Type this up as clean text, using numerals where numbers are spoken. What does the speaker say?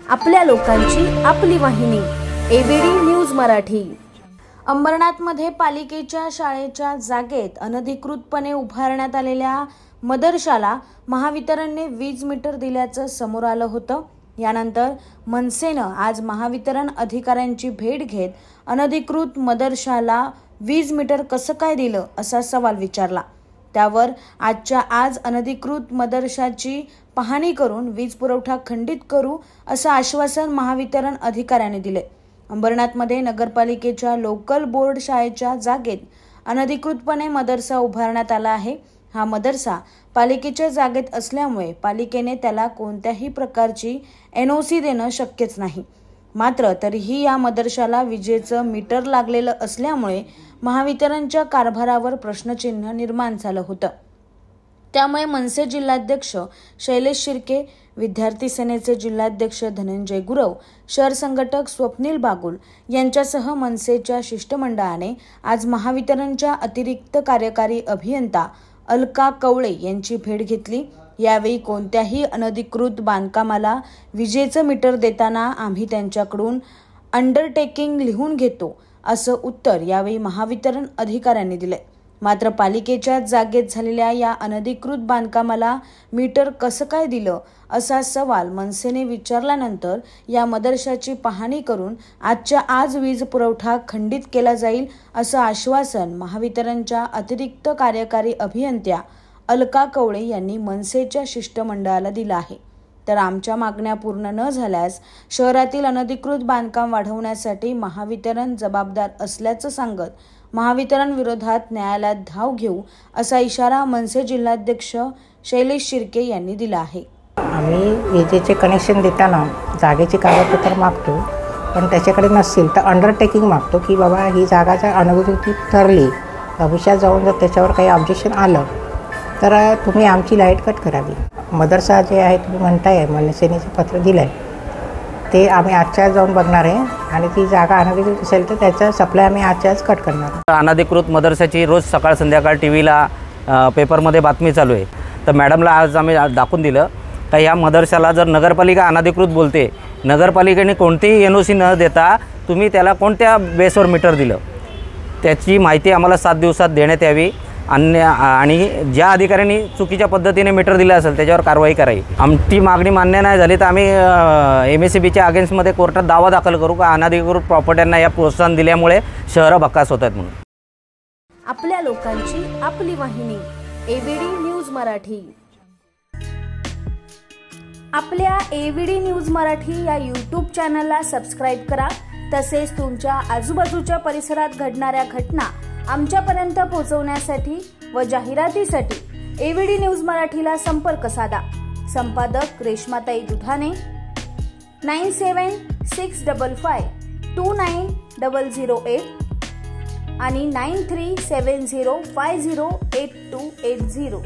आपल्या लोकांची आपली वाहिनी एबीडी न्यूज मराठी। अंबरनाथमध्ये पालिकेच्या शाळेच्या जागेत अनधिकृतपणे उभारण्यात आलेल्या मदरशाला महावितरणने वीज मीटर दिल्याचं समोर आलं होतं। यानंतर मनसेनं आज महावितरण अधिकाऱ्यांची भेट घेत अनधिकृत मदरशाला वीज मीटर कसं काय दिलं असा सवाल विचारला। त्यावर आजच्या आज अनधिकृत मदरशाची पाहणी करून वीज पुरवठा खंडित करू असं आश्वासन महावितरण अधिकाऱ्यांनी दिले। अंबरनाथमध्ये नगरपालिकेच्या लोकल बोर्ड शाळेच्या जागेत अनधिकृतपणे मदरसा उभारण्यात आला आहे। हा मदरसा पालिकेच्या जागेत असल्यामुळे पालिकेने त्याला कोणत्याही प्रकारची NOC देणं शक्यच नाही। मात्र तरीही या मदरशाला विजेचं मीटर लागलेलं असल्यामुळे महावितरणच्या कारभारावर प्रश्नचिन्ह निर्माण झालं होतं। त्यामुळे मनसे जिल्हाध्यक्ष शैलेश शिर्के, विद्यार्थी सेनेचे जिल्हाध्यक्ष धनंजय गुरव, शहर संघटक स्वप्नील बागुल यांच्यासह मनसेच्या शिष्टमंडळाने आज महावितरणच्या अतिरिक्त कार्यकारी अभियंता अलका कवळे यांची भेट घेतली। यावेळी कोणत्याही अनधिकृत बांधकामाला विजेचं मीटर देताना आम्ही त्यांच्याकडून अंडरटेकिंग लिहून घेतो असं उत्तर यावेळी महावितरण अधिकाऱ्यांनी दिले। मात्र पालिकेच्या जागेत झालेल्या या अनधिकृत बांधकामाला मीटर कसं काय दिलं असा सवाल मनसेने विचारल्यानंतर या मदरशाची पाहणी करून आजच्या आज वीज पुरवठा खंडित केला जाईल असं आश्वासन महावितरणच्या अतिरिक्त कार्यकारी अभियंत्या अलका कवळे यांनी मनसेच्या शिष्टमंडळाला दिलं आहे। तर आमच्या मागण्या पूर्ण न झाल्यास शहरातील अनधिकृत बांधकाम वाढवण्यासाठी महावितरण जबाबदार असल्याचं सांगत महावितरण विरोधात न्यायालयात धाव घेऊ असा इशारा मनसे जिल्हाध्यक्ष शैलेश शिर्के यांनी दिला आहे। आम्ही विजेचे कनेक्शन देताना जागेचे कागदपत्र मागतो, पण त्याच्याकडे नसतील तर अंडरटेकिंग मागतो की बाबा ही जागा जर अनधिकृत ठरली, भविष्यात जाऊन जर त्याच्यावर काही ऑब्जेक्शन आलं तर तुम्ही आमची लाईट कट करावी। मदरसा जे आहे तुम्ही म्हणताय मनसेनेचं पत्र दिलं आहे ते आम्ही आजच्या जाऊन बघणार आहे आणि ती जागा अनधिकृत असेल तर त्याचा सप्लाय आम्ही आजच्याच कट करणार। अनधिकृत मदरसाची रोज सकाळ संध्याकाळ टीव्हीला पेपरमध्ये बातमी चालू आहे। तर मॅडमला आज आम्ही दाखवून दिलं का या मदरसाला जर नगरपालिका अनधिकृत बोलते, नगरपालिकेने कोणतीही NOC न देता तुम्ही त्याला कोणत्या बेसवर मीटर दिलं त्याची माहिती आम्हाला 7 दिवसात देण्यात यावी आणि ज्या अधिकाऱ्यांनी चुकीच्या पद्धतीने मीटर दिलं असेल त्याच्यावर कारवाई करावी। आमची मागणी मान्य नाही झाली तर आम्ही MSEBच्या अगेन्स्टमध्ये कोर्टात दावा दाखल करू का अनधिकृत प्रॉपर्ट्यांना या प्रोत्साहन दिल्यामुळे शहरं भकास होत आहेत म्हणून। आपल्या लोकांची आपली वाहिनी एबीडी न्यूज मराठी। आपल्या एबीडी न्यूज मराठी या YouTube चॅनलला सबस्क्राईब करा। तसेच तुमच्या आजूबाजूच्या परिसरात घडणाऱ्या घटना आमच्यापर्यंत पोहोचवण्यासाठी व जाहिरातीसाठी एबीडी न्यूज मराठीला संपर्क साधा। संपादक रेश्माताई दुधाने 9765529008 आणि 9370508280।